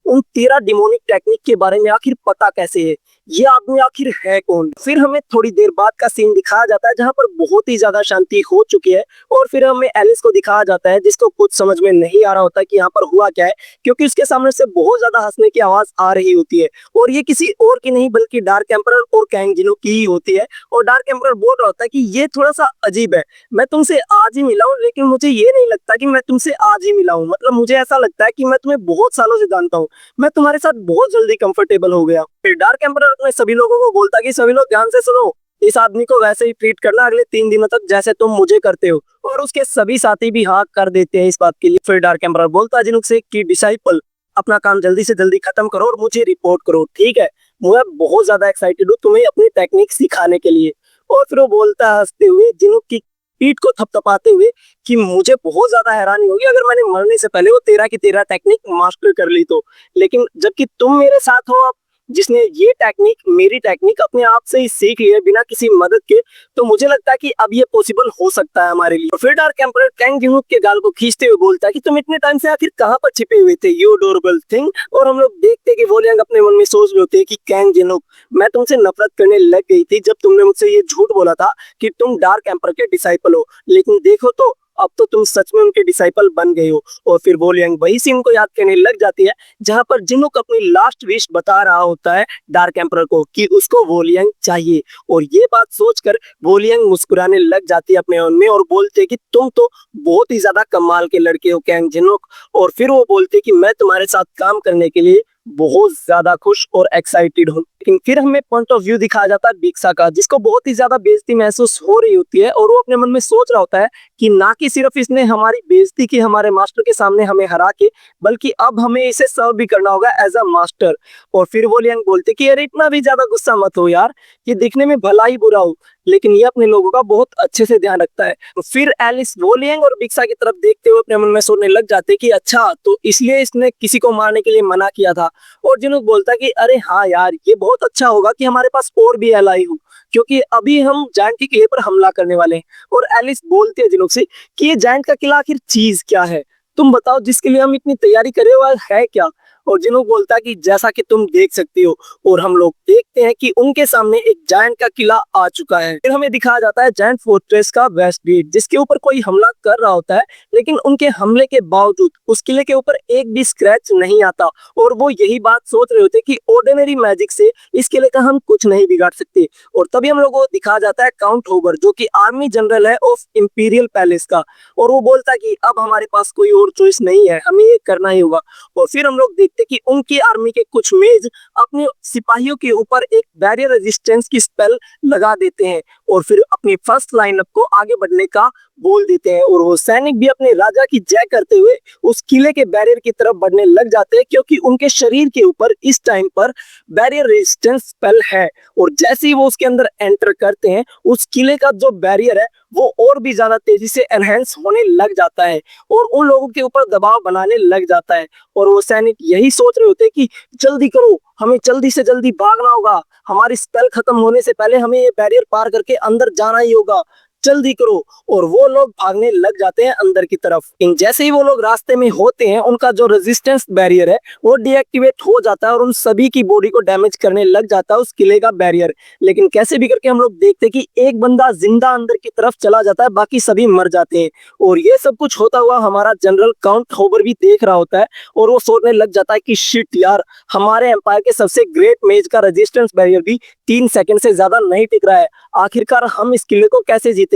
उन 13 demonic technique के बारे में आखिर पता कैसे है, ये आदमी आखिर है कौन। फिर हमें थोड़ी देर बाद का सीन दिखाया जाता है जहां पर बहुत ही ज्यादा शांति हो चुकी है और फिर हमें एलिस को दिखाया जाता है जिसको कुछ समझ में नहीं आ रहा होता कि यहाँ पर हुआ क्या है, क्योंकि उसके सामने से बहुत ज्यादा हंसने की आवाज आ रही होती है और ये किसी और की नहीं बल्कि डार्क एम्परर और कैंग जिनो की ही होती है। और डार्क एम्परर बोल रहा होता है कि ये थोड़ा सा अजीब है, मैं तुमसे आज ही मिला हूँ लेकिन मुझे ये नहीं लगता कि मैं तुमसे आज ही मिला हूँ, मतलब मुझे ऐसा लगता है कि मैं तुम्हें बहुत सालों से जानता हूँ, मैं तुम्हारे साथ बहुत जल्दी कंफर्टेबल हो गया। फिर डार्क एम्परर अपने सभी लोगों को बोलता है कि सभी लोग ध्यान से सुनो, इस आदमी को वैसे ही ट्रीट करना अगले 3 दिनों तक जैसे तुम मुझे करते हो। और उसके सभी साथी भी हाँ कर देते हैं इस बात के लिए। फिर डार्क एम्परर बोलता है जिनुक से कि डिसाइपल अपना काम जल्दी से जल्दी खत्म करो और मुझे रिपोर्ट करो, ठीक है, मैं बहुत ज्यादा एक्साइटेड हूँ तुम्हें अपनी टेक्निक सिखाने के लिए। और फिर वो बोलता है हंसते हुए जिनुक की पीठ को थपथपाते हुए कि मुझे बहुत ज्यादा हैरानी होगी अगर मैंने मरने से पहले वो 13 की 13 टेक्निक मास्टर कर ली तो, लेकिन जबकि तुम मेरे साथ हो अब, जिसने ये टेक्निक मेरी टेक्निक अपने आप से ही सीख ली है बिना किसी मदद के, तो मुझे लगता है कि अब ये पॉसिबल हो सकता है हमारे लिए। और फिर डार्क एम्परर कैंग जिंगुक के गाल को खींचते हुए बोलता है कि तुम इतने टाइम से आखिर कहाँ पर छिपे हुए थे यू अडोरेबल थिंग। और हम लोग देखते कि वो लियांग अपने मन में सोच रहे होते हैं कि कैंग जिंगुक, मैं तुमसे नफरत करने लग गई थी जब तुमने मुझसे ये झूठ बोला था कि तुम डार्क एम्परर के डिसाइपल हो, लेकिन देखो तो अब तो तुम सच में उनके डिसाइपल बन गए हो। और फिर वो लियांग वही सीन को याद करने लग जाती है जहां पर जिनुक अपनी लास्ट विश बता रहा होता है डार्क एम्परर को कि उसको वो लियांग चाहिए। और ये बात सोचकर वो लियांग मुस्कुराने लग जाती है अपने मन में और बोलते कि तुम तो बहुत ही ज्यादा कमाल के लड़के हो कैंग जिनुक। और फिर वो बोलते कि मैं तुम्हारे साथ काम करने के लिए बहुत ज्यादा खुश और एक्साइटेड हूँ। लेकिन फिर हमें पॉइंट ऑफ व्यू दिखाया जाता है बिक्सा का, जिसको बहुत ही ज्यादा बेइज्जती महसूस हो रही होती है और वो अपने मन में सोच रहा होता है कि ना कि सिर्फ इसने हमारी बेइज्जती की हमारे मास्टर के सामने हमें हरा के, बल्कि अब हमें इसे सर्व भी करना होगा एज अ मास्टर। और फिर वो लियांग बोलते कि अरे इतना भी ज्यादा गुस्सा मत हो यार, ये दिखने में भला ही बुरा हो लेकिन ये अपने लोगों का बहुत अच्छे से ध्यान रखता है। तो फिर एलिस वो लियांग और बिक्सा की तरफ देखते हुए अपने मन में सोचने लग जाते कि अच्छा तो इसलिए इसने किसी को मारने के लिए मना किया था। और जिनुक बोलता है कि अरे हाँ यार ये बहुत अच्छा होगा कि हमारे पास और भी एलाई हो, क्योंकि अभी हम जायंट के किले पर हमला करने वाले हैं। और एलिस बोलती है जिनुक से कि ये जायंट का किला आखिर चीज क्या है, तुम बताओ जिसके लिए हम इतनी तैयारी कर रहे हो है क्या। और जिनुक बोलता है कि जैसा कि तुम देख सकती हो, और हम लोग देखते हैं कि उनके सामने एक जायंट का किला आ चुका है। फिर हमें दिखाया जाता है जायंट फोर्ट्रेस का वेस्ट गेट, जिसके ऊपर कोई हमला कर रहा होता है लेकिन उनके हमले के बावजूद उस किले के ऊपर एक भी स्क्रैच नहीं आता। और वो यही बात सोच रहे होते कि ऑर्डिनरी मैजिक से इस किले का हम कुछ नहीं बिगाड़ सकते। और तभी हम लोग को दिखाया जाता है काउंट होबर, जो कि आर्मी जनरल है ऑफ इंपीरियल पैलेस का, और वो बोलता है कि अब हमारे पास कोई और चॉइस नहीं है, हमें ये करना ही होगा। और फिर हम लोग देखते कि उनकी आर्मी के कुछ मेज अपने सिपाहियों के ऊपर एक बैरियर रेजिस्टेंस की स्पेल लगा देते हैं और फिर अपनी फर्स्ट लाइनअप को आगे बढ़ने का बोल देते हैं। और वो सैनिक भी अपने राजा की जय करते हुए उस किले के बैरियर की तरफ बढ़ने लग जाते हैं, क्योंकि उनके शरीर के ऊपर इस टाइम पर बैरियर रेजिस्टेंस स्पेल है। और जैसे ही वो उसके अंदर एंटर करते हैं उस किले का जो बैरियर है वो और भी ज्यादा तेजी से एनहेंस होने लग जाता है और उन लोगों के ऊपर दबाव बनाने लग जाता है। और वो सैनिक यही सोच रहे होते हैं कि जल्दी करो, हमें जल्दी से जल्दी भागना होगा, हमारी स्पेल खत्म होने से पहले हमें ये बैरियर पार करके अंदर जाना ही होगा, जल्दी करो। और वो लोग भागने लग जाते हैं अंदर की तरफ। इन जैसे ही वो लोग रास्ते में होते हैं उनका जो रेजिस्टेंस बैरियर है वो डीएक्टिवेट हो जाता है और उन सभी की बॉडी को डैमेज करने लग जाता है उस किले का बैरियर। लेकिन कैसे भी करके हम लोग देखते हैं कि एक बंदा जिंदा अंदर की तरफ चला जाता है, बाकी सभी मर जाते हैं। और ये सब कुछ होता हुआ हमारा जनरल काउंट होबर भी देख रहा होता है और वो सोचने लग जाता है कि शिट यार, हमारे एम्पायर के सबसे ग्रेट मेज का रेजिस्टेंस बैरियर भी 3 सेकंड से ज्यादा नहीं टिक रहा है, आखिरकार हम इस किले को कैसे जीतेंगे।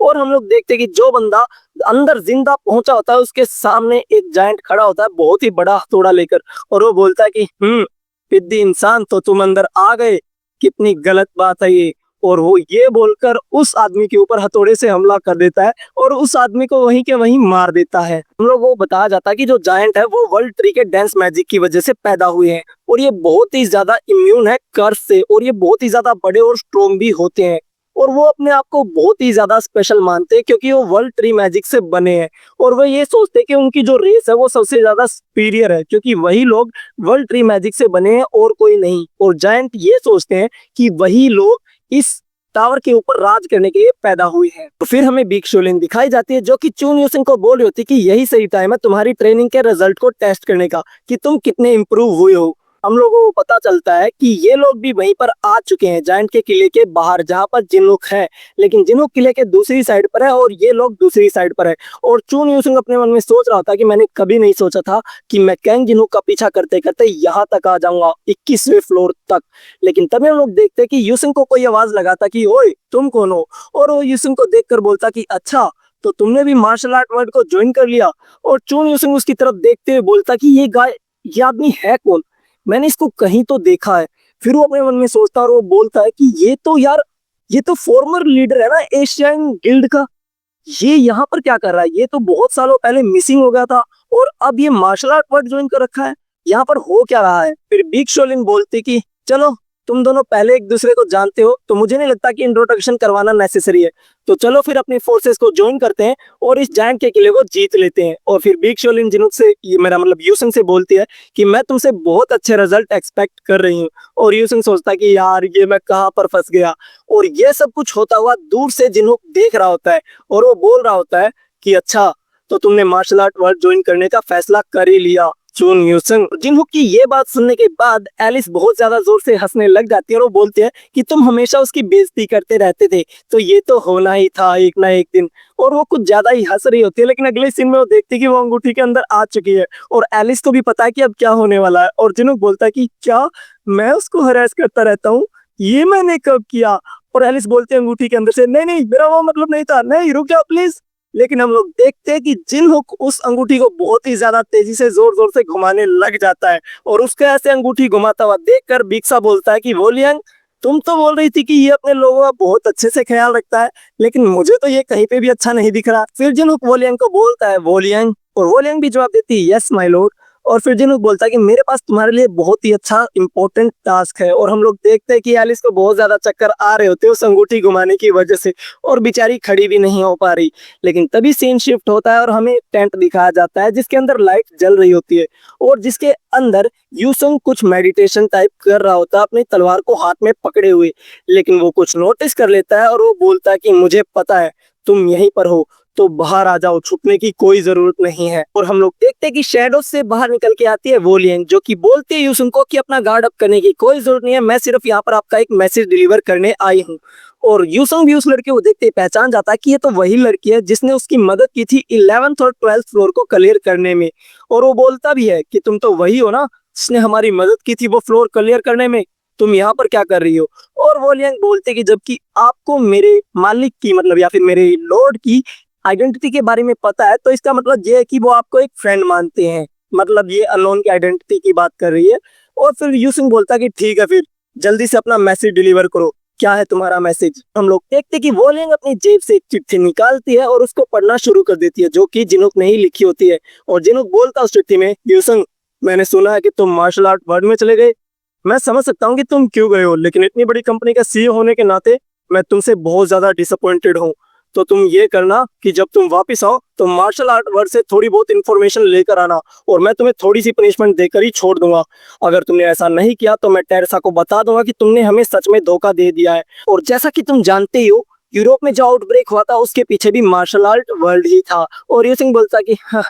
और हम लोग देखते हैं कि जो बंदा अंदर जिंदा पहुंचा होता है उसके सामने एक जायंट खड़ा होता है बहुत ही बड़ा हथौड़ा लेकर, और वो बोलता है कि पिद्दी इंसान, तो तुम अंदर आ गए, कितनी गलत बात है ये। और वो ये बोलकर उस आदमी के ऊपर हथौड़े से हमला कर देता है और उस आदमी को वहीं के वहीं मार देता है। हम लोग वो बताया जाता है कि जो जायंट है वो वर्ल्ड ट्री के डांस मैजिक की वजह से पैदा हुए हैं और ये बहुत ही ज्यादा इम्यून है कर्स से, और ये बहुत ही ज्यादा बड़े और स्ट्रोंग भी होते हैं। और वो अपने आप को बहुत ही ज्यादा स्पेशल मानते हैं क्योंकि वो वर्ल्ड ट्री मैजिक से बने हैं। और वो ये सोचते हैं कि उनकी जो रेस है वो सबसे ज्यादा सुपीरियर है क्योंकि वही लोग वर्ल्ड ट्री मैजिक से बने हैं और कोई नहीं। और जायंट ये सोचते हैं कि वही लोग इस टावर के ऊपर राज करने के लिए पैदा हुई है। तो फिर हमें बिग शोलिन दिखाई जाती है जो कि चून यूसिंग को बोल रही होती है कि यही सही टाइम है तुम्हारी ट्रेनिंग के रिजल्ट को टेस्ट करने का कि तुम कितने इंप्रूव हुए हो। हम लोगों को पता चलता है कि ये लोग भी वहीं पर आ चुके हैं जायंट के किले के बाहर जहां पर जिनलुक है, लेकिन जिनलुक किले के दूसरी साइड पर है और ये लोग दूसरी साइड पर है। और चून यूसुंग अपने मन में सोच रहा था कि मैंने कभी नहीं सोचा था कि मैं कैंग जिनलुक का पीछा करते करते यहाँ तक आ जाऊंगा 21वें फ्लोर तक। लेकिन तभी हम लोग देखते हैं कि यूसुंग को कोई आवाज लगाता कि ओए तुम कौन हो, और वो यूसुंग को देखकर बोलता कि अच्छा तो तुमने भी मार्शल आर्ट वर्ल्ड को ज्वाइन कर लिया। और चून यूसुंग उसकी तरफ देखते हुए बोलता कि ये आदमी है कौन, मैंने इसको कहीं तो देखा है। फिर वो अपने मन में सोचता और वो बोलता है कि ये तो यार ये तो फॉर्मर लीडर है ना एशियन गिल्ड का, ये यहाँ पर क्या कर रहा है, ये तो बहुत सालों पहले मिसिंग हो गया था और अब ये मार्शल आर्ट वर्ल्ड ज्वाइन कर रखा है, यहाँ पर हो क्या रहा है। फिर बिग शोलिन बोलते कि चलो तुम दोनों पहले एक दूसरे को जानते हो तो मुझे नहीं लगता कि इंट्रोडक्शन करवाना नेसेसरी है, तो चलो फिर अपनी फोर्सेस को ज्वाइन करते हैं और इस जायंट के किले को जीत लेते हैं। और फिर बिग शोलिन जिनुक से ये मेरा मतलब यूसुंग से बोलती है कि मैं तुमसे बहुत अच्छे रिजल्ट एक्सपेक्ट कर रही हूँ। और यूसुंग सोचता है कि यार ये मैं कहाँ पर फंस गया। और ये सब कुछ होता हुआ दूर से जिनुक देख रहा होता है और वो बोल रहा होता है कि अच्छा तो तुमने मार्शल आर्ट वर्ल्ड ज्वाइन करने का फैसला कर ही लिया। चून यूसुंग जिनहुक की ये बात सुनने के बाद एलिस बहुत ज्यादा जोर से हंसने लग जाती है और वो बोलती है कि तुम हमेशा उसकी बेइज्जती करते रहते थे तो ये तो होना ही था एक ना एक दिन। और वो कुछ ज्यादा ही हंस रही होती है, लेकिन अगले सीन में वो देखती है कि वो अंगूठी के अंदर आ चुकी है और एलिस को भी पता है कि अब क्या होने वाला है। और जिनहुक बोलता है कि क्या मैं उसको हरास करता रहता हूँ, ये मैंने कब किया। और एलिस बोलती है अंगूठी के अंदर से नहीं नहीं मेरा वो मतलब नहीं था, नहीं रुक जाओ प्लीज। लेकिन हम लोग देखते हैं कि जिनहुक उस अंगूठी को बहुत ही ज्यादा तेजी से जोर जोर से घुमाने लग जाता है और उसके ऐसे अंगूठी घुमाता हुआ देखकर बिक्सा बोलता है कि वोलियंग तुम तो बोल रही थी कि ये अपने लोगों का बहुत अच्छे से ख्याल रखता है, लेकिन मुझे तो ये कहीं पे भी अच्छा नहीं दिख रहा। फिर जिनहुक वोलियंग को बोलता है वोलियंग, और वोलियंग भी जवाब देती है यस माय लॉर्ड। और फिर जिनहुक बोलता है कि मेरे पास तुम्हारे लिए बहुत ही अच्छा इंपॉर्टेंट टास्क है। और हम लोग देखते हैं कि एलिस को बहुत ज्यादा चक्कर आ रहे होते हैं उस अंगूठी घुमाने की वजह से और बेचारी खड़ी भी नहीं हो पा रही। लेकिन तभी सीन शिफ्ट होता है और हमें टेंट दिखाया जाता है जिसके अंदर लाइट जल रही होती है और जिसके अंदर यूसुंग कुछ मेडिटेशन टाइप कर रहा होता है अपनी तलवार को हाथ में पकड़े हुए। लेकिन वो कुछ नोटिस कर लेता है और वो बोलता है कि मुझे पता है तुम यहीं पर हो तो बाहर आ जाओ, छुपने की कोई जरूरत नहीं है। और हम लोग देखते हैं कि शैडो से बाहर निकल के आती है वोलियन जो कि बोलती है यूसुंग को कि अपना गार्ड अप करने की कोई जरूरत नहीं है, मैं सिर्फ यहाँ पर आपका एक मैसेज डिलीवर करने आई हूँ। और यूसुंग भी उस लड़के को देखते ही पहचान जाता है कि ये तो वही लड़की है जिसने उसकी मदद की थी 11th और 12th फ्लोर को क्लियर करने में। और वो बोलता भी है कि तुम तो वही हो ना जिसने हमारी मदद की थी वो फ्लोर क्लियर करने में, तुम यहाँ पर क्या कर रही हो। और वोलियंग बोलते कि जबकि आपको मेरे मालिक की मतलब या फिर मेरे लॉर्ड की आइडेंटिटी के बारे में पता है तो इसका मतलब ये है कि वो आपको एक फ्रेंड मानते हैं, मतलब ये अननोन की आइडेंटिटी की बात कर रही है। और फिर यूसुंग बोलता कि ठीक है फिर जल्दी से अपना मैसेज डिलीवर करो, क्या है तुम्हारा मैसेज। हम लोग देखते कि वोलियंग अपनी जेब से एक चिट्ठी निकालती है और उसको पढ़ना शुरू कर देती है जो कि जिनुक ने ही लिखी होती है। और जिनुक बोलता उस चिट्ठी में यूसुंग मैंने सुना है कि तुम मार्शल आर्ट वर्ल्ड में चले गए, मैं समझ सकता हूँ कि तुम क्यों गए हो, लेकिन इतनी बड़ी कंपनी का सीईओ होने के नाते मैं तुमसे बहुत ज्यादा डिसअपॉइंटेड हूँ। तो तुम ये करना कि जब तुम वापस आओ तो मार्शल आर्ट वर्ल्ड से थोड़ी बहुत इन्फॉर्मेशन लेकर आना और मैं तुम्हें थोड़ी सी पनिशमेंट देकर ही छोड़ दूंगा। अगर तुमने ऐसा नहीं किया तो मैं टेरेसा को बता दूंगा कि तुमने हमें सच में धोखा दे दिया है। और जैसा कि तुम जानते ही हो यूरोप में जो आउटब्रेक हुआ था उसके पीछे भी मार्शल आर्ट वर्ल्ड ही था। और यूसिंग बोलता कि हाँ,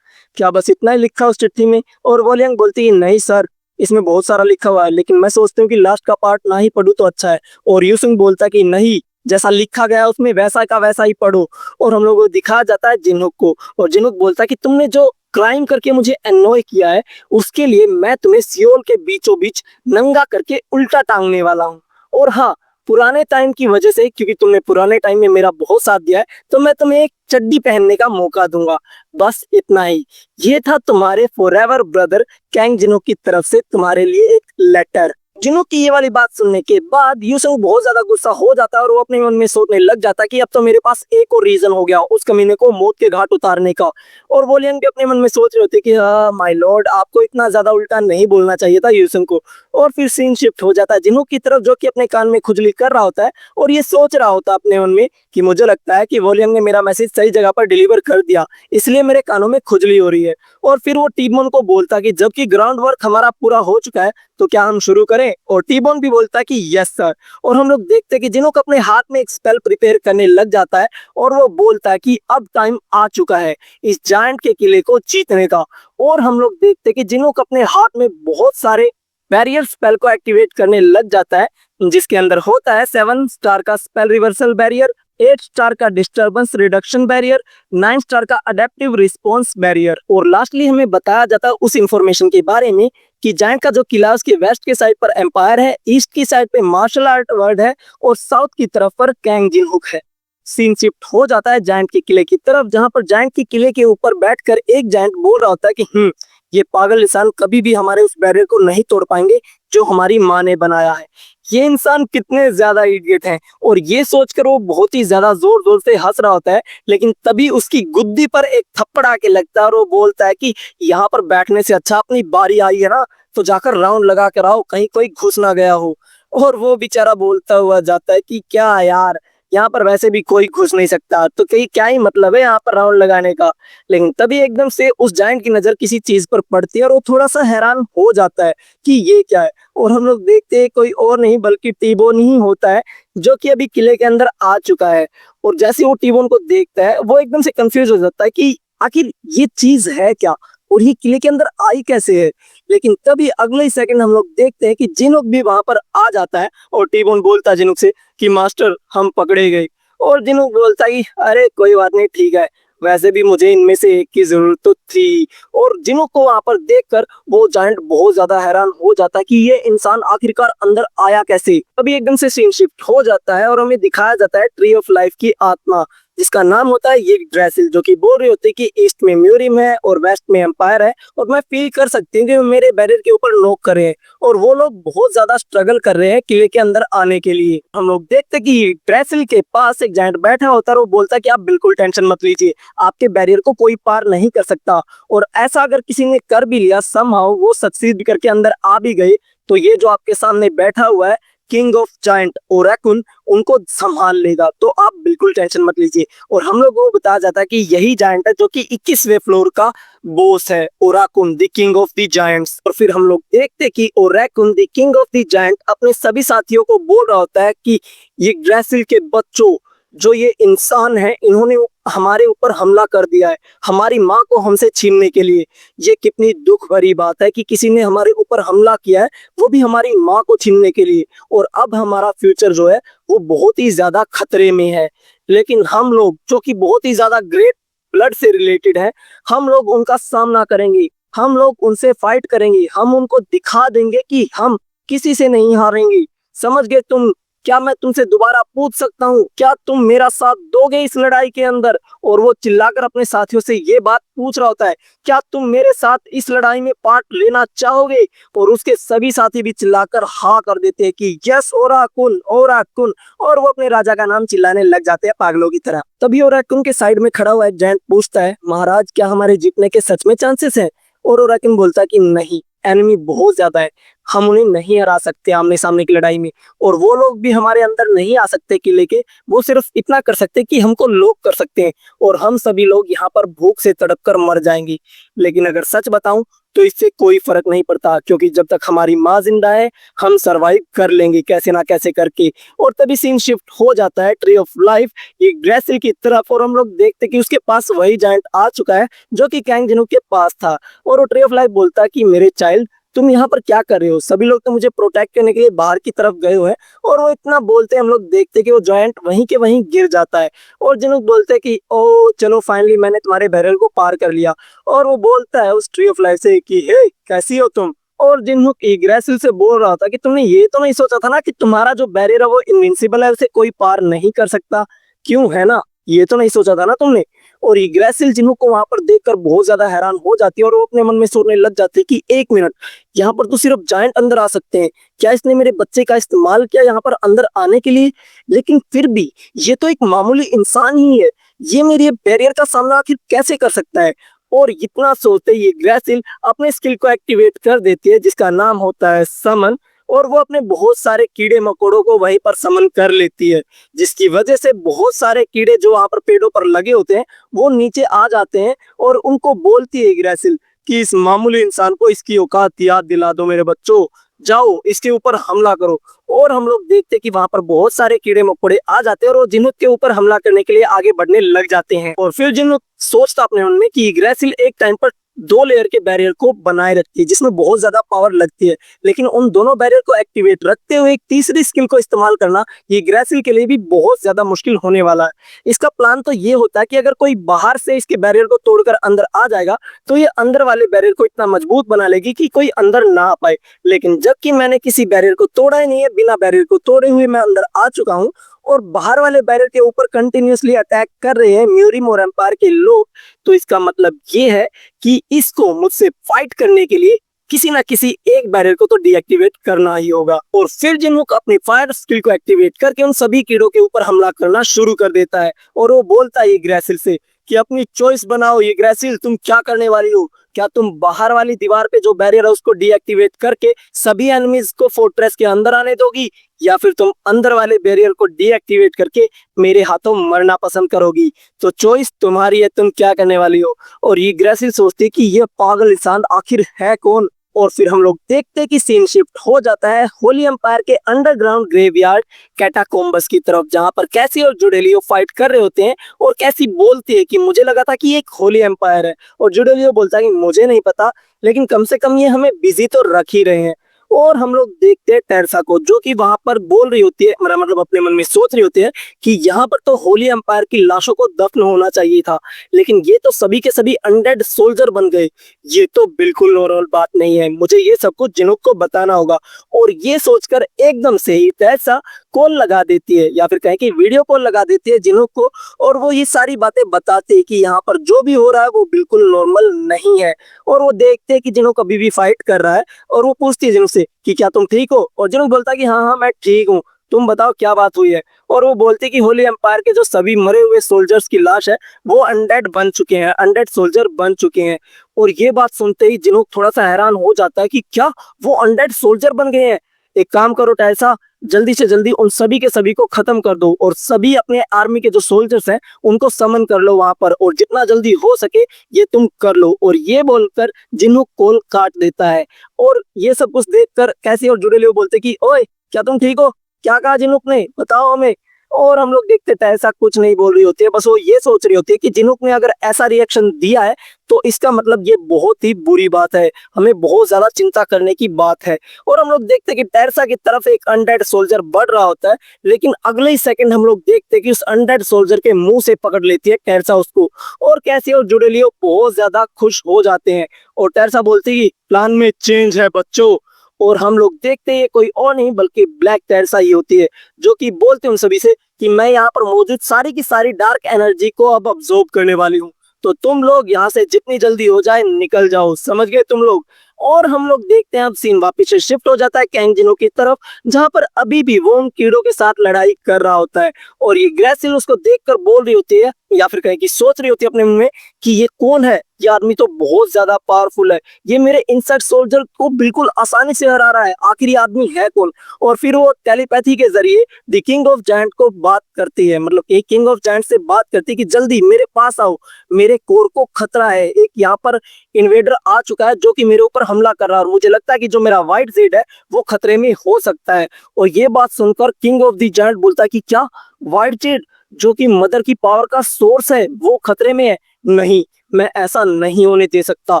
क्या बस इतना ही लिखा उस चिट्ठी में। और वोलियंग बोलती है नहीं सर इसमें बहुत सारा लिखा हुआ है, लेकिन मैं सोचती हूँ कि लास्ट का पार्ट ना ही पढ़ूं तो अच्छा है। और यूसिंग बोलता है कि नहीं जैसा लिखा गया उसमें वैसा का वैसा ही पढ़ो। और हम लोगों को दिखाया जाता है जिनुक को और जिनुक बोलता है कि तुमने जो क्राइम करके मुझे एनॉय किया है उसके लिए मैं तुम्हें सियोल के बीचों बीच नंगा करके उल्टा टांगने वाला हूँ। और हाँ पुराने टाइम की वजह से क्योंकि तुमने पुराने टाइम में मेरा बहुत साथ दिया है तो मैं तुम्हें एक चड्डी पहनने का मौका दूंगा, बस इतना ही। ये था तुम्हारे फॉरएवर ब्रदर कैंग जिनुक की तरफ से तुम्हारे लिए एक लेटर। जिनुक की ये वाली बात सुनने के बाद यूसुंग बहुत ज्यादा गुस्सा हो जाता है और वो अपने मन में सोचने लग जाता है कि अब तो मेरे पास एक और रीजन हो गया उस कमीने को मौत के घाट उतारने का। और वोलियन भी अपने मन में सोच रहे होते कि हाँ माय लॉर्ड आपको इतना ज्यादा उल्टा नहीं बोलना चाहिए था यूसुंग को। और फिर सीन शिफ्ट हो जाता है जिनुक की तरफ जो कि अपने कान में खुजली कर रहा होता है और ये सोच रहा होता है अपने मन में कि मुझे लगता है कि वोलियन ने मेरा मैसेज सही जगह पर डिलीवर कर दिया इसलिए मेरे कानों में खुजली हो रही है। और फिर वो टीमोन को बोलता कि जबकि ग्राउंड वर्क हमारा पूरा हो चुका है तो क्या हम शुरू करें। हैं? और टी-बोन भी बोलता है कि यस सर। और हम लोग देखते हैं कि जिनोक अपने हाथ में एक स्पेल प्रिपेयर करने लग जाता है और वो बोलता है कि अब टाइम आ चुका है इस जायंट के किले को जीतने का। और हम लोग देखते हैं कि जिनोक अपने हाथ में बहुत सारे बैरियर स्पेल को एक्टिवेट करने लग जाता है, जिसके अंदर होता है 7 स्टार का स्पेल रिवर्सल बैरियर, 8 स्टार का डिस्टरबेंस रिडक्शन बैरियर, 9 स्टार का अडेप्टिव रिस्पॉन्स बैरियर। और लास्टली हमें बताया जाता है उस इंफॉर्मेशन के बारे में कि जायंट का जो किला है उसके वेस्ट के साइड पर एम्पायर है, ईस्ट की साइड पे मार्शल आर्ट वर्ल्ड है और साउथ की तरफ पर कैंग जिनहुक है। सीन शिफ्ट हो जाता है जायंट के किले की तरफ, जहां पर जायंट के किले के ऊपर बैठकर एक जायंट बोल रहा होता है कि ये पागल इंसान कभी भी हमारे उस बैरियर को नहीं तोड़ पाएंगे जो हमारी माँ ने बनाया है। ये इंसान कितने ज्यादा इडियट हैं। और ये सोचकर वो बहुत ही ज्यादा जोर जोर से हंस रहा होता है, लेकिन तभी उसकी गुद्दी पर एक थप्पड़ आके लगता है और वो बोलता है कि यहाँ पर बैठने से अच्छा अपनी बारी आई है ना तो जाकर राउंड लगा कर आओ, कहीं कोई घुस ना गया हो। और वो बेचारा बोलता हुआ जाता है कि क्या यार, यहाँ पर वैसे भी कोई घुस नहीं सकता, तो कहीं क्या ही मतलब है यहाँ पर राउंड लगाने का। लेकिन तभी एकदम से उस जायंट की नजर किसी चीज पर पड़ती है और वो थोड़ा सा हैरान हो जाता है कि ये क्या है। और हम लोग देखते हैं कोई और नहीं बल्कि टी-बोन ही होता है, जो कि अभी किले के अंदर आ चुका है। और जैसे वो टी-बोन को देखता है वो एकदम से कंफ्यूज हो जाता है कि आखिर ये चीज है क्या और ये किले के अंदर आई कैसे है। लेकिन तभी अगले ही सेकंड हम लोग देखते हैं कि जिनोक भी वहां पर आ जाता है और टी-बोन बोलता है जिनोक से कि मास्टर हम पकड़े गए। और जिनोक बोलता है कि अरे कोई बात नहीं, ठीक है, वैसे भी मुझे इनमें से एक की जरूरत तो थी। और जिनोक को वहां पर देखकर वो जायंट बहुत ज्यादा हैरान हो जाता है कि ये इंसान आखिरकार अंदर आया कैसे। अभी एकदम से सीन शिफ्ट हो जाता है और हमें दिखाया जाता है ट्री ऑफ लाइफ की आत्मा, जिसका नाम होता है यिग्ड्रासिल, जो कि बोल रही होती है कि ईस्ट में म्यूरिम है और वेस्ट में एम्पायर है और मैं फील कर सकती हूँ कि मेरे बैरियर के ऊपर नॉक कर रहे हैं और वो लोग बहुत ज्यादा स्ट्रगल कर रहे हैं किले के अंदर आने के लिए। हम लोग देखते हैं कि यिग्ड्रासिल के पास एक जायंट बैठा होता है और वो बोलता है कि आप बिल्कुल टेंशन मत लीजिए, आपके बैरियर को कोई पार नहीं कर सकता। और ऐसा अगर किसी ने कर भी लिया, समहाउ वो सक्सीड करके अंदर आ भी गए, तो ये जो आपके सामने बैठा हुआ है किंग ऑफ जायंट ओराकुन उनको संभाल लेगा, तो आप बिल्कुल टेंशन मत लीजिए। और हम लोग को बताया जाता है कि यही जायंट है जो कि 21वें फ्लोर का बॉस है, Orakun the king of the giants. और फिर हम लोग देखते हैं कि Orakun the king of the giant अपने सभी साथियों को बोल रहा होता है कि यिग्ड्रासिल के बच्चों, जो ये इंसान है इन्होंने हमारे ऊपर हमला कर दिया है हमारी माँ को हमसे छीनने के लिए। ये कितनी दुख भरी बात है कि किसी ने हमारे ऊपर हमला किया है, वो भी हमारी माँ को छीनने के लिए। और अब हमारा फ्यूचर जो है वो बहुत ही ज्यादा खतरे में है। लेकिन हम लोग जो कि बहुत ही ज्यादा ग्रेट ब्लड से रिलेटेड है, हम लोग उनका सामना करेंगे, हम लोग उनसे फाइट करेंगे, हम उनको दिखा देंगे कि हम किसी से नहीं हारेंगे। समझ गए तुम? क्या मैं तुमसे दोबारा पूछ सकता हूँ, क्या तुम मेरा साथ दोगे इस लड़ाई के अंदर? और वो चिल्लाकर अपने साथियों से ये बात पूछ रहा होता है, क्या तुम मेरे साथ इस लड़ाई में पार्ट लेना चाहोगे? और उसके सभी साथी भी चिल्लाकर हाँ कर देते हैं कि यस ओराकुन ओराकुन। और वो अपने राजा का नाम चिल्लाने लग जाते हैं पागलों की तरह। तभी ओराकुन के साइड में खड़ा हुआ एक जायंट पूछता है, महाराज क्या हमारे जीतने के सच में चांसेस हैं? और ओराकुन बोलता है कि नहीं, एनिमी बहुत ज्यादा है, हम उन्हें नहीं हरा सकते आमने सामने की लड़ाई में। और वो लोग भी हमारे अंदर नहीं आ सकते किले के, वो सिर्फ इतना कर सकते कि हमको लॉक कर सकते हैं और हम सभी लोग यहाँ पर भूख से तड़प कर मर जाएंगे। लेकिन अगर सच बताऊं तो इससे कोई फर्क नहीं पड़ता, क्योंकि जब तक हमारी माँ जिंदा है हम सरवाइव कर लेंगे कैसे ना कैसे करके। और तभी सीन शिफ्ट हो जाता है ट्री ऑफ लाइफ यिग्ड्रासिल की तरफ और हम लोग देखते कि उसके पास वही जायंट आ चुका है जो कि कैंग जिनहुक के पास था। और वो ट्री ऑफ लाइफ बोलता है कि मेरे चाइल्ड, तुम यहाँ पर क्या कर रहे हो? सभी लोग तो मुझे प्रोटेक्ट करने के लिए बाहर की तरफ गए हुए हैं। और वो इतना बोलते हैं, हम लोग देखते हैं कि वो जॉइंट वहीं के वहीं गिर जाता है। और जिनहुक बोलते हैं कि ओ चलो फाइनली मैंने तुम्हारे बैरल को पार कर लिया। और वो बोलता है उस ट्री ऑफ लाइफ से कि हे कैसी हो तुम? और जिनहुक यिग्ड्रासिल से बोल रहा था कि तुमने ये तो नहीं सोचा था ना कि तुम्हारा जो बैरियर है वो इनविंसिबल है, उसे कोई पार नहीं कर सकता, क्यों है ना? ये तो नहीं सोचा था ना तुमने। और यिग्ड्रासिल जिन्हों को वहां पर देखकर बहुत ज्यादा हैरान हो जाती है और वो अपने मन में सोचने लग जाती है कि एक मिनट, यहाँ पर तो सिर्फ जायंट अंदर आ सकते हैं, क्या इसने मेरे बच्चे का इस्तेमाल किया यहाँ पर अंदर आने के लिए? लेकिन फिर भी ये तो एक मामूली इंसान ही है, ये मेरे बैरियर का सामना आखिर कैसे कर सकता है? और इतना सोचते ही यिग्ड्रासिल अपने स्किल को एक्टिवेट कर देती है जिसका नाम होता है समन। और वो अपने बहुत सारे कीड़े मकोड़ों को वहीं पर समन कर लेती है, जिसकी वजह से बहुत सारे कीड़े जो वहां पर पेड़ों पर लगे होते हैं वो नीचे आ जाते हैं। और उनको बोलती है यिग्ड्रासिल कि इस मामूली इंसान को इसकी औकात याद दिला दो मेरे बच्चों, जाओ इसके ऊपर हमला करो। और हम लोग देखते कि वहां पर बहुत सारे कीड़े मकोड़े आ जाते हैं और वो जिन्हों के ऊपर हमला करने के लिए आगे बढ़ने लग जाते हैं। और फिर जिन्हों सोचता अपने मन में कि यग्रासिल एक टाइम पर 2 लेयर के बैरियर को बनाए रखती है जिसमें बहुत ज्यादा पावर लगती है, लेकिन उन दोनों बैरियर को एक्टिवेट रखते हुए एक तीसरी स्किल को इस्तेमाल करना यग्रासिल के लिए भी बहुत ज्यादा मुश्किल होने वाला है। इसका प्लान तो ये होता है कि अगर कोई बाहर से इसके बैरियर को तोड़कर अंदर आ जाएगा तो ये अंदर वाले बैरियर को इतना मजबूत बना लेगी कि कोई अंदर ना आ पाए। लेकिन जबकि मैंने किसी बैरियर को तोड़ा ही नहीं है, बिना बैरियर को तोड़े हुए मैं अंदर आ चुका हूँ और बाहर वाले बैरियर के ऊपर कंटिन्यूअसली अटैक कर रहे हैं म्यूरिम और एम्पायर के लोग, तो इसका मतलब ये है कि इसको मुझसे फाइट करने के लिए किसी ना किसी एक बैरियर को तो डीएक्टिवेट करना ही होगा। और फिर जिन्होंने अपनी फायर स्किल को एक्टिवेट करके उन सभी कीड़ों के ऊपर हमला करना शुरू कर देता है और वो बोलता है यग्रासिल से कि अपनी चॉइस बनाओ यग्रासिल, तुम क्या करने वाली हो? क्या तुम बाहर वाली दीवार पे जो बैरियर है उसको डीएक्टिवेट करके सभी एनिमीज को फोर्ट्रेस के अंदर आने दोगी, या फिर तुम अंदर वाले बैरियर को डीएक्टिवेट करके मेरे हाथों मरना पसंद करोगी? तो चॉइस तुम्हारी है, तुम क्या करने वाली हो। और यग्रासिल सोचती है कि ये पागल इंसान आखिर है कौन। और फिर हम लोग देखते हैं कि सीन शिफ्ट हो जाता है होली एम्पायर के अंडरग्राउंड ग्रेवयार्ड कैटाकोम्बस की तरफ, जहां पर कैसी और जुडेलियो फाइट कर रहे होते हैं। और कैसी बोलती है कि मुझे लगा था कि ये एक होली एम्पायर है, और जुडेलियो बोलता है कि मुझे नहीं पता, लेकिन कम से कम ये हमें बिजी तो रख ही रहे हैं। और हम लोग देखते हैं टेरसा को जो कि वहां पर बोल रही होती है, मेरा मतलब अपने मन में सोच रही होती है कि यहाँ पर तो होली एम्पायर की लाशों को दफन होना चाहिए था, लेकिन ये तो सभी के सभी अनडेड सोल्जर बन गए। ये तो बिल्कुल नॉर्मल बात नहीं है, मुझे ये सब कुछ जिनुक को बताना होगा। और ये सोचकर एकदम से ही टेरसा कॉल लगा देती है, या फिर कहें कि वीडियो कॉल लगा देती है जिनुक को, और वो ये सारी बातें बताती है कि यहाँ पर जो भी हो रहा है वो बिल्कुल नॉर्मल नहीं है। और वो देखते हैं कि जिनुक अभी भी फाइट कर रहा है, और वो पूछती है जिनुक से कि क्या तुम ठीक हो? और जिनुक बोलता है कि हाँ हाँ मैं ठीक हूँ, तुम बताओ क्या बात हुई है। और वो बोलते कि होली एम्पायर के जो सभी मरे हुए सोल्जर्स की लाश है वो अनडेड बन चुके हैं, अनडेड सोल्जर बन चुके हैं। और ये बात सुनते ही जिनुक थोड़ा सा हैरान हो जाता है कि क्या वो अनडेड सोल्जर बन गए हैं? एक काम करो टैसा, जल्दी से जल्दी उन सभी के सभी को खत्म कर दो और सभी अपने आर्मी के जो सोल्जर्स हैं उनको समन कर लो वहां पर, और जितना जल्दी हो सके ये तुम कर लो। और ये बोलकर जिन्हों कॉल काट देता है। और ये सब कुछ देखकर कैसी और जुड़ेलियो बोलते कि ओए क्या तुम ठीक हो? क्या कहा जिनुक ने, बताओ हमें। और हम लोग देखते थे ऐसा कुछ नहीं बोल रही होती है, बस वो ये सोच रही होती है कि जिनुक ने अगर ऐसा रिएक्शन दिया है तो इसका मतलब ये बहुत ही बुरी बात है, हमें बहुत ज्यादा चिंता करने की बात है। और हम लोग देखते हैं कि टेरसा की तरफ एक अनडेड सोल्जर बढ़ रहा होता है, लेकिन अगले ही सेकंड हम लोग देखते हैं कि उस अनडेड सोल्जर के मुंह से पकड़ लेती है टेरसा उसको। और कैसी और जुड़ेलियो बहुत ज्यादा खुश हो जाते हैं, और टेरसा बोलती है कि प्लान में चेंज है बच्चों। और हम लोग देखते हैं कोई और नहीं बल्कि ब्लैक टेरसा ही होती है, जो कि बोलते हैं उन सभी से कि मैं यहाँ पर मौजूद सारी की सारी डार्क एनर्जी को अब अब्सॉर्ब करने वाली हूँ, तो तुम लोग यहाँ से जितनी जल्दी हो जाए निकल जाओ, समझ गए तुम लोग। और हम लोग देखते हैं अब सीन वापिस से शिफ्ट हो जाता है कैंग जिनो की तरफ, जहां पर अभी भी वो उन कीड़ों के साथ लड़ाई कर रहा होता है। और ये ग्रेसिल उसको देखकर बोल रही होती है, या फिर कहें कि सोच रही होती है अपने मन में कि ये कौन है, ये आदमी तो बहुत ज्यादा पावरफुल है, ये मेरे इंसेक्ट सोल्जर को बिल्कुल आसानी से हरा रहा है, आखिर ये आदमी है कौन। और फिर वो टेलीपैथी के जरिए द किंग ऑफ जायंट को बात करती है, मतलब एक किंग ऑफ जायंट से बात करती है कि जल्दी मेरे पास आओ, मेरे कोर को खतरा है, एक यहाँ पर इन्वेडर आ चुका है जो कि मेरे ऊपर हमला कर रहा है, और मुझे लगता है कि जो मेरा व्हाइट जेड है वो खतरे में हो सकता है। और ये बात सुनकर किंग ऑफ द जायंट बोलता है कि क्या व्हाइट जेड जो कि मदर की पावर का सोर्स है वो खतरे में है? नहीं, मैं ऐसा नहीं होने दे सकता,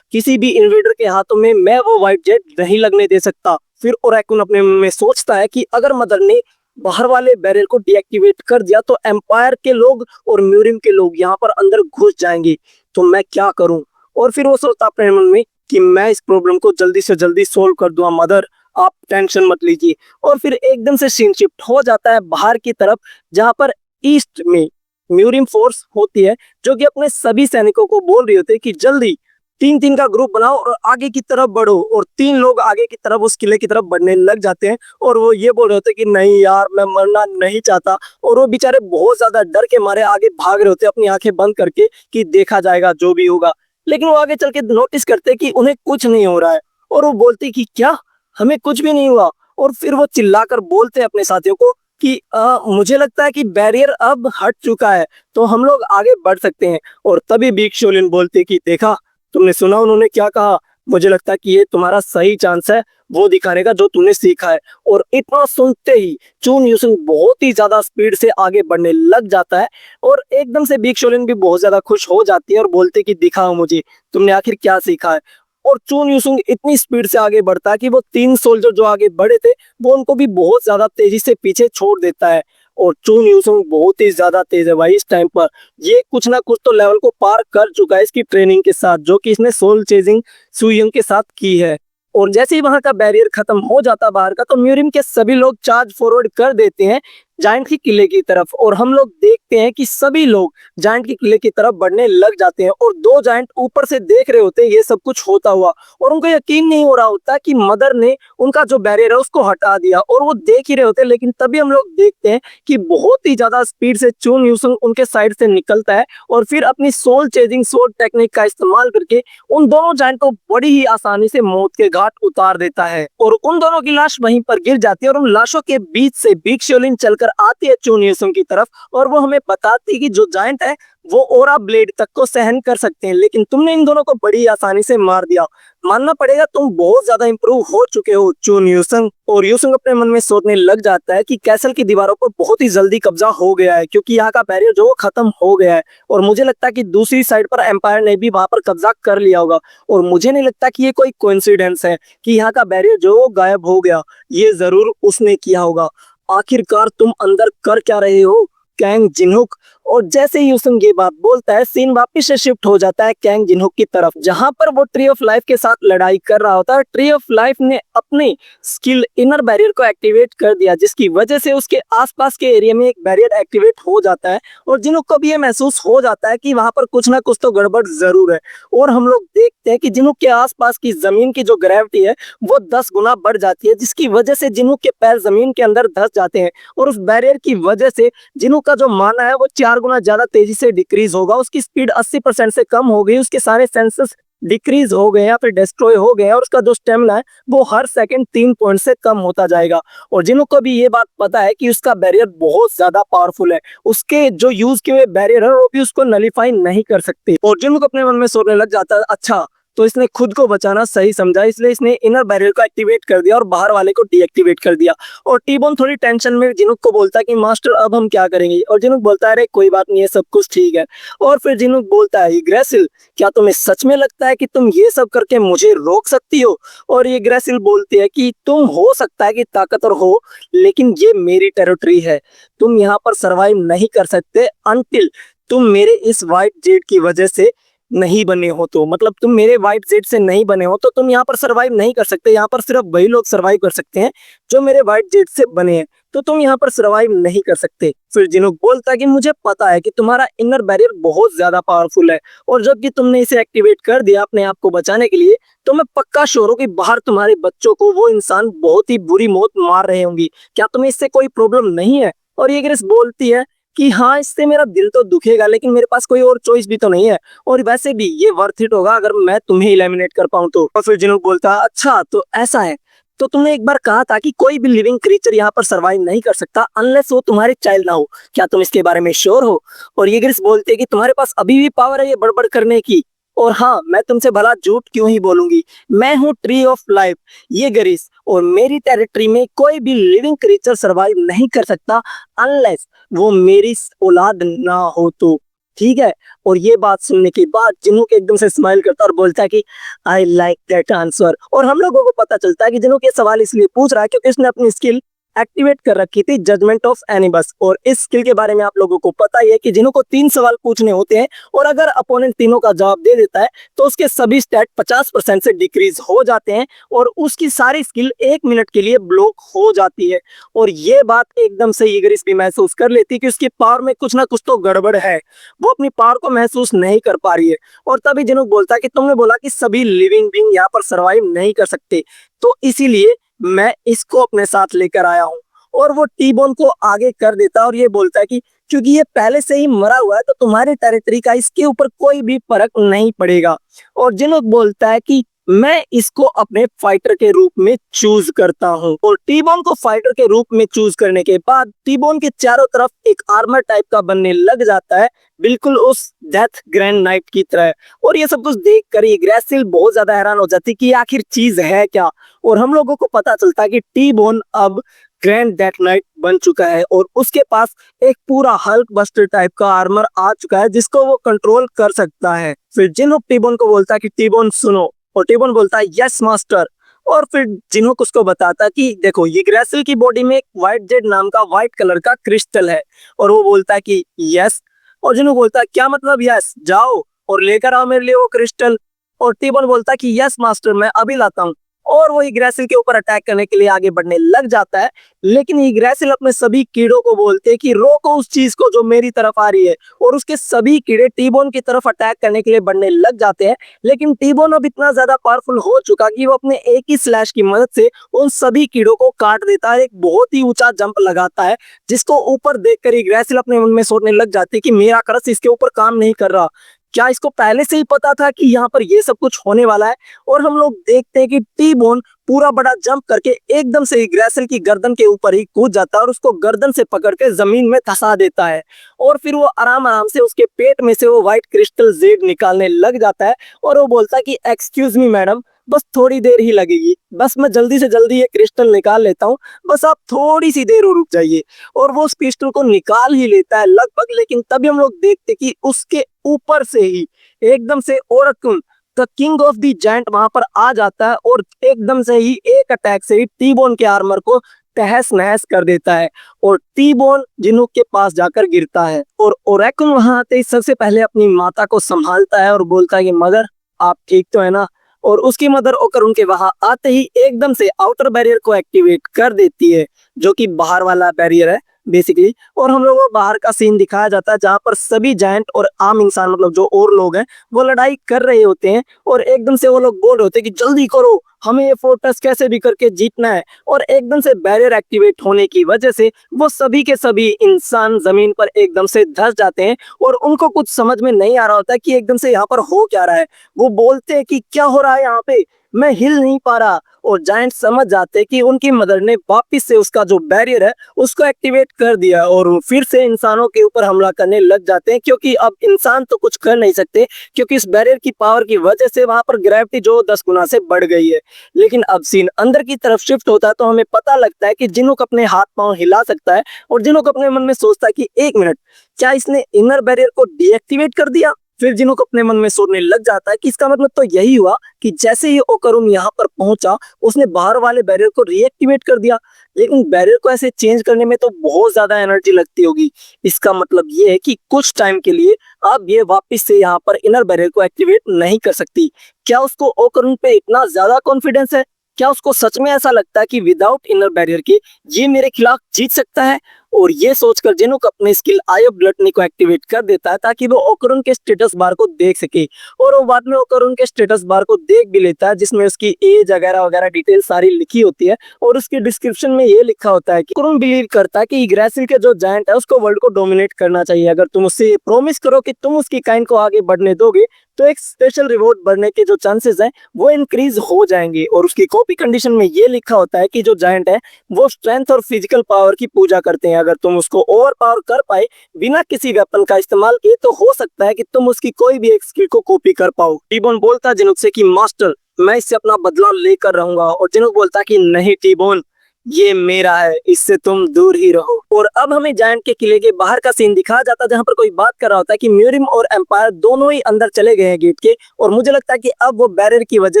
किसी भी इन्वेडर के हाथों में मैं वो व्हाइट जेड नहीं लगने दे सकता। फिर ओरैकुन अपने मन में सोचता है कि अगर मदर ने बाहर वाले बैरियर को डीएक्टिवेट कर दिया तो एम्पायर के लोग और म्यूरिम के लोग यहाँ पर अंदर घुस जाएंगे, तो मैं क्या करूं। और फिर वो सोचता अपने मन में कि मैं इस प्रॉब्लम को जल्दी से जल्दी सोल्व कर दूंगा मदर, आप टेंशन मत लीजिए। और फिर एकदम से सीन शिफ्ट हो जाता है बाहर की तरफ, जहां पर ईस्ट में म्यूरिम फोर्स होती है जो कि अपने सभी सैनिकों को बोल रही होती है कि जल्दी 3-3 का ग्रुप बनाओ और आगे की तरफ बढ़ो। और 3 लोग आगे की तरफ उस किले की तरफ बढ़ने लग जाते हैं, और वो ये बोल रहे होते हैं कि नहीं यार मैं मरना नहीं चाहता। और वो बेचारे बहुत ज्यादा डर के मारे आगे भाग रहे होते हैं अपनी आंखें बंद करके कि देखा जाएगा जो भी होगा। लेकिन वो आगे चल के नोटिस करते कि उन्हें कुछ नहीं हो रहा है, और वो बोलते कि क्या हमें कुछ भी नहीं हुआ। और फिर वो चिल्लाकर बोलते हैं अपने साथियों को कि मुझे लगता है कि बैरियर अब हट चुका है, तो हम लोग आगे बढ़ सकते हैं। और तभी बिग शोलिन बोलते कि देखा तुमने सुना उन्होंने क्या कहा? मुझे लगता है कि ये तुम्हारा सही चांस है वो दिखाने का जो तूने सीखा है। और इतना सुनते ही चून यूसुंग बहुत ही ज्यादा स्पीड से आगे बढ़ने लग जाता है और एकदम से बिग शोलिन भी बहुत ज्यादा खुश हो जाती है और बोलते कि दिखाओ मुझे तुमने आखिर क्या सीखा है। और चून यूसुंग इतनी स्पीड से आगे बढ़ता है कि वो 3 सोल्जर जो आगे बढ़े थे वो उनको भी बहुत ज्यादा तेजी से पीछे छोड़ देता है। और चून यूसुंग बहुत ही ज्यादा तेज है भाई इस टाइम पर। ये कुछ ना कुछ तो लेवल को पार कर चुका है इसकी ट्रेनिंग के साथ जो कि इसने सोल चेजिंग सुयंग के साथ की है। और जैसे ही वहां का बैरियर खत्म हो जाता बाहर का तो म्यूरिम के सभी लोग चार्ज फॉरवर्ड कर देते हैं जायंट के किले की तरफ। और हम लोग देखते हैं कि सभी लोग जायंट के किले की तरफ बढ़ने लग जाते हैं और 2 जायंट ऊपर से देख रहे होते हैं ये सब कुछ होता हुआ। और उनको यकीन नहीं हो रहा होता कि मदर ने उनका जो बैरियर है उसको हटा दिया और वो देख ही रहे होते हैं। लेकिन तभी हम लोग देखते हैं कि बहुत ही ज्यादा स्पीड से चून यूसुंग उनके साइड से निकलता है और फिर अपनी सोल चेजिंग सोल टेक्निक का इस्तेमाल करके उन दोनों जायंट को बड़ी ही आसानी से मौत के घाट उतार देता है। और उन दोनों की लाश वहीं पर गिर जाती है और उन लाशों के बीच से बिग शोलिन चलकर आती है चून यूसुंग की तरफ और वो हमें बताती है कि जो जायंट है वो ओरा ब्लेड तक को सहन कर सकते हैं लेकिन तुमने इन दोनों को बड़ी आसानी से मार दिया। मानना पड़ेगा तुम बहुत ज्यादा इंप्रूव हो चुके हो चून यूसुंग। और यूसुंग अपने मन में सोचने लग जाता है कि कैसल की दीवारों पर बहुत ही जल्दी कब्जा हो गया है क्योंकि यहाँ का बैरियर जो खत्म हो गया है। और मुझे लगता है कि दूसरी साइड पर एम्पायर ने भी वहां पर कब्जा कर लिया होगा। और मुझे नहीं लगता कि ये कोई कोइंसिडेंस है कि यहाँ का बैरियर जो गायब हो गया, ये जरूर उसने किया होगा। आखिरकार तुम अंदर कर क्या रहे हो कैंग जिनहुक? और जैसे ही यूसुंग ये बात बोलता है सीन वापिस से शिफ्ट हो जाता है कैंग जिनहुक की तरफ जहां पर वो ट्री ऑफ लाइफ के साथ लड़ाई कर रहा होता है। ट्री ऑफ लाइफ ने अपनी स्किल इनर बैरियर को एक्टिवेट कर दिया जिसकी वजह से उसके आसपास के एरिया में एक बैरियर एक्टिवेट हो जाता है और जिनहुक को भी ये महसूस हो जाता है कि वहां पर कुछ ना कुछ तो गड़बड़ जरूर है। और हम लोग देखते हैं कि जिनहुक के आसपास की जमीन की जो ग्रेविटी है वो 10 गुना बढ़ जाती है जिसकी वजह से जिनहुक के पैर जमीन के अंदर धंस जाते हैं और उस बैरियर की वजह से जिनहुक का जो माना है वो 4 गुना ज्यादा तेजी से डिक्रीज होगा। उसकी स्पीड 80% से कम हो गई, उसके सारे सेंसेस डिक्रीज हो गए या फिर डिस्ट्रॉय हो गए और उसका जो स्टेमिना है वो हर सेकंड 3 पॉइंट से कम होता जाएगा। और जिन्हों को भी ये बात पता है कि उसका बैरियर बहुत ज्यादा पावरफुल है, उसके जो यूज किए हुए बैरियर है वो भी उसको नलीफाई नहीं कर सकते। और जिन्हों को अपने मन में सोचने लग जाता है अच्छा तो इसने खुद को बचाना सही समझा इसलिए इसने इनर बैरियर को एक्टिवेट कर दिया और बाहर वाले को डीएक्टिवेट कर दिया। और टीबोन थोड़ी टेंशन में जिनुक को बोलता है कि मास्टर अब हम क्या करेंगे? और जिनुक बोलता है अरे कोई बात नहीं है, सब कुछ ठीक है। और फिर जिनुक बोलता है ग्रेसिल क्या तुम्हें सच में लगता है कि तुम ये सब करके मुझे रोक सकती हो? और ये ग्रेसिल बोलती है कि तुम हो सकता है कि ताकतवर हो लेकिन ये मेरी टेरिटरी है, तुम यहाँ पर सरवाइव नहीं कर सकते अनटिल तुम मेरे इस व्हाइट जेड की वजह से नहीं बने हो। तो मतलब तुम मेरे व्हाइट जेड से नहीं बने हो तो तुम यहाँ पर सरवाइव नहीं कर सकते। यहाँ पर सिर्फ वही लोग सरवाइव कर सकते हैं जो मेरे व्हाइट जेड से बने हैं, तो तुम यहाँ पर सरवाइव नहीं कर सकते। फिर जिनुक बोलता है कि मुझे पता है कि तुम्हारा इनर बैरियर बहुत ज्यादा पावरफुल है और जब कि तुमने इसे एक्टिवेट कर दिया अपने आप को बचाने के लिए तो मैं पक्का श्योर हूँ कि बाहर तुम्हारे बच्चों को वो इंसान बहुत ही बुरी मौत मार रहे होंगी, क्या तुम्हें इससे कोई प्रॉब्लम नहीं है? और ये ग्रेस बोलती है कि हाँ इससे मेरा दिल तो दुखेगा लेकिन मेरे पास कोई और चॉइस भी तो नहीं है और वैसे भी ये वर्थ इट होगा अगर मैं तुम्हें एलिमिनेट कर पाऊं तो। और फिर जिनुक बोलता है अच्छा तो ऐसा है, तो तुमने एक बार कहा था कि कोई भी लिविंग क्रीचर यहाँ पर सरवाइव नहीं कर सकता अनलेस वो तुम्हारे चाइल्ड ना हो, क्या तुम इसके बारे में श्योर हो? और ये ग्रिस बोलते हैं कि तुम्हारे पास अभी भी पावर है ये बड़बड़ करने की, और हाँ मैं तुमसे भला झूठ क्यों ही बोलूंगी, मैं हूँ ट्री ऑफ लाइफ ये गरिस और मेरी टेरिटरी में कोई भी लिविंग क्रीचर सरवाइव नहीं कर सकता अनलेस वो मेरी औलाद ना हो तो, ठीक है? और ये बात सुनने के बाद जिन्हों एकदम से स्माइल करता और बोलता है कि आई लाइक दैट आंसर। और हम लोगों को पता चलता है कि जिन्हों ये सवाल इसलिए पूछ रहा है क्योंकि उसने अपनी स्किल एक्टिवेट कर रखी थी जजमेंट ऑफ एनिमस। और इस स्किल के बारे में आप लोगों को पता ही है कि जिन्हों को 3 सवाल पूछने होते हैं और अगर अपोनेंट तीनों का जवाब दे देता है तो उसके सभी स्टैट 50% से डिक्रीज हो जाते हैं और उसकी सारी स्किल 1 मिनट के लिए ब्लॉक हो जाती है। और ये बात एकदम से ईगरिस भी महसूस कर लेती है कि उसकी पावर में कुछ ना कुछ तो गड़बड़ है, वो अपनी पावर को महसूस नहीं कर पा रही है। और तभी जिनुक बोलता है कि तुमने बोला कि सभी लिविंग बीइंग यहाँ पर सरवाइव नहीं कर सकते तो इसीलिए मैं इसको अपने साथ लेकर आया हूँ। और वो टी-बोन को आगे कर देता है और ये बोलता है कि क्योंकि ये पहले से ही मरा हुआ है तो तुम्हारे टेरिटरी का इसके ऊपर कोई भी फर्क नहीं पड़ेगा। और जिनुक बोलता है कि मैं इसको अपने फाइटर के रूप में चूज करता हूँ। और टी-बोन को फाइटर के रूप में चूज करने के बाद टी-बोन के चारों तरफ एक आर्मर टाइप का बनने लग जाता है, बिल्कुल उस डेथ ग्रैंड नाइट की तरह। और ये सब कुछ देख कर ही ग्रेसिल बहुत ज्यादा हैरान हो जाती कि आखिर चीज है क्या। और हम लोगों को पता चलता है कि टी-बोन अब ग्रैंड डेथ नाइट बन चुका है और उसके पास एक पूरा हल्क बस्टर टाइप का आर्मर आ चुका है जिसको वो कंट्रोल कर सकता है। फिर जिनहुक टी-बोन को बोलता है कि टी-बोन सुनो, और टी-बोन बोलता है यस मास्टर। और फिर जिनहुक उसको बताता कि देखो ये ग्रेसिल की बॉडी में एक व्हाइट जेड नाम का व्हाइट कलर का क्रिस्टल है। और वो बोलता है कि यस। और जिनहुक बोलता है क्या मतलब यस, जाओ और लेकर आओ मेरे लिए वो क्रिस्टल। और टी-बोन बोलता है कि यस मास्टर, मैं अभी लाता हूँ। और वो इग्रासिल के ऊपर अटैक करने के लिए आगे बढ़ने लग जाता है। लेकिन इग्रासिल अपने सभी कीड़ों को बोलते हैं कि रोको उस चीज को जो मेरी तरफ आ रही है। और उसके सभी कीड़े टी-बोन की तरफ अटैक करने के लिए बढ़ने लग जाते हैं। लेकिन टी-बोन अब इतना ज्यादा पावरफुल हो चुका कि वो अपने एक ही स्लैश की मदद से उन सभी कीड़ों को काट देता है, एक बहुत ही ऊंचा जंप लगाता है जिसको ऊपर देखकर इग्रासिल अपने मन में सोचने लग जाती है कि मेरा करस इसके ऊपर काम नहीं कर रहा। क्या इसको पहले से ही पता था कि यहाँ पर ये सब कुछ होने वाला है। और हम लोग देखते हैं कि टी-बोन पूरा बड़ा जंप करके एकदम से इग्रासिल की गर्दन के ऊपर ही कूद जाता है और उसको गर्दन से पकड़ के जमीन में धंसा देता है। और फिर वो आराम आराम से उसके पेट में से वो व्हाइट क्रिस्टल जेड निकालने लग जाता है। और वो बोलता है कि एक्सक्यूज मी मैडम, बस थोड़ी देर ही लगेगी, बस मैं जल्दी से जल्दी ये क्रिस्टल निकाल लेता हूँ, बस आप थोड़ी सी देर और रुक जाइए। और वो उस क्रिस्टल को निकाल ही लेता है लगभग। लेकिन तभी हम लोग देखते कि उसके ऊपर से ही एकदम से Orakun the king of the giant वहां पर आ जाता है और एकदम से ही एक अटैक से ही टी-बोन के आर्मर को तहस नहस कर देता है। और टी-बोन जिनहुक के पास जाकर गिरता है और ओराकुन वहां आते ही सबसे पहले अपनी माता को संभालता है और बोलता है कि मदर, आप ठीक तो है ना। और उसकी मदर होकर उनके वहां आते ही एकदम से आउटर बैरियर को एक्टिवेट कर देती है, जो कि बाहर वाला बैरियर है बेसिकली। और हम लोगों को बाहर का सीन दिखाया जाता है जहां पर सभी जायंट और आम इंसान मतलब जो और लोग हैं वो लड़ाई कर रहे होते हैं। और एकदम से वो लोग बोल रहे होते हैं कि जल्दी करो, हमें ये फोर्ट्रेस कैसे भी करके जीतना है। और एकदम से बैरियर एक्टिवेट होने की वजह से वो सभी के सभी इंसान जमीन पर एकदम से धंस जाते हैं। और उनको कुछ समझ में नहीं आ रहा होता कि एकदम से यहाँ पर हो क्या रहा है। वो बोलते हैं कि क्या हो रहा है यहाँ पे, मैं हिल नहीं पा रहा। और जायंट समझ जाते हैं कि उनकी मदर ने वापिस से उसका जो बैरियर है उसको एक्टिवेट कर दिया और वो फिर से इंसानों के ऊपर हमला करने लग जाते हैं, क्योंकि अब इंसान तो कुछ कर नहीं सकते क्योंकि इस बैरियर की पावर की वजह से वहां पर ग्रेविटी जो 10 गुना से बढ़ गई है। लेकिन अब सीन अंदर की तरफ शिफ्ट होता है तो हमें पता लगता है कि जिन्हों अपने हाथ पांव हिला सकता है और जिन्हों अपने मन में सोचता है कि एक मिनट, क्या इसने इनर बैरियर को डीएक्टिवेट कर दिया। फिर जिन्हों अपने मन में सोचने लग जाता है कि इसका मतलब तो यही हुआ कि जैसे ही ओकरुन यहाँ पर पहुंचा उसने बाहर वाले बैरियर को रीएक्टिवेट कर दिया। लेकिन बैरियर को ऐसे चेंज करने में तो बहुत ज्यादा एनर्जी लगती होगी। इसका मतलब ये है कि कुछ टाइम के लिए अब ये वापस से यहाँ पर इनर बैरियर को एक्टिवेट नहीं कर सकती। क्या उसको ओकरुन पे इतना ज्यादा कॉन्फिडेंस है? क्या उसको सच में ऐसा लगता है कि विदाउट इनर बैरियर के ये मेरे खिलाफ जीत सकता है? और ये सोचकर जेनुक अपने स्किल आई ऑफ ग्लटनी को एक्टिवेट कर देता है ताकि वो ओकरुन के स्टेटस बार को देख सके। और वो बाद में ओकरुन के स्टेटस बार को देख भी लेता है जिसमें उसकी एज वगैरह वगैरह डिटेल सारी लिखी होती है। और उसके डिस्क्रिप्शन में ये लिखा होता है कि ओकरुन बिलीव करता है कि इग्रासिल के जो जायंट है उसको वर्ल्ड को डोमिनेट करना चाहिए। अगर तुम उससे प्रॉमिस करो कि तुम उसकी काइंड को आगे बढ़ने दोगे तो एक स्पेशल रिवॉर्ड बढ़ने के जो चांसेस हैं वो इंक्रीज हो जाएंगे। और उसकी कॉपी कंडीशन में ये लिखा होता है कि जो जायंट है वो स्ट्रेंथ और फिजिकल पावर की पूजा करते हैं। अगर तुम उसको ओवर पावर कर पाए बिना किसी वेपन का इस्तेमाल किए तो हो सकता है कि तुम उसकी कोई भी एक स्किल को कॉपी कर पाओ। टी-बोन बोलता जिनुक से कि मास्टर, मैं इससे अपना बदला लेकर रहूंगा। और जिनुक बोलता कि नहीं टी-बोन, ये मेरा है, इससे तुम दूर ही रहो। और अब हमें जायंट के किले के बाहर का सीन दिखाया जाता है जहां पर कोई बात कर रहा होता है कि म्यूरिम और एम्पायर दोनों ही अंदर चले गए हैं गेट के। और मुझे लगता है कि अब वो बैरियर की वजह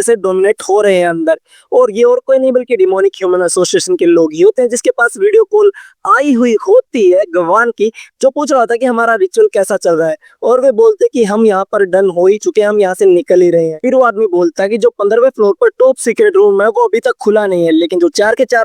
से डोमिनेट हो रहे हैं अंदर। और ये और कोई नहीं बल्कि डिमोनिक ह्यूमन एसोसिएशन के लोग ही होते हैं जिसके पास वीडियो कॉल आई हुई होती है गवान की, जो पूछ रहा होता है कि हमारा रिचुअल कैसा चल रहा है। और वे बोलते कि हम यहाँ पर डन हो ही चुके हैं, हम यहाँ से निकल ही रहे हैं। फिर वो आदमी बोलता है कि जो 15वें फ्लोर पर टॉप सीक्रेट रूम है वो अभी तक खुला नहीं है, लेकिन जो 4 के 4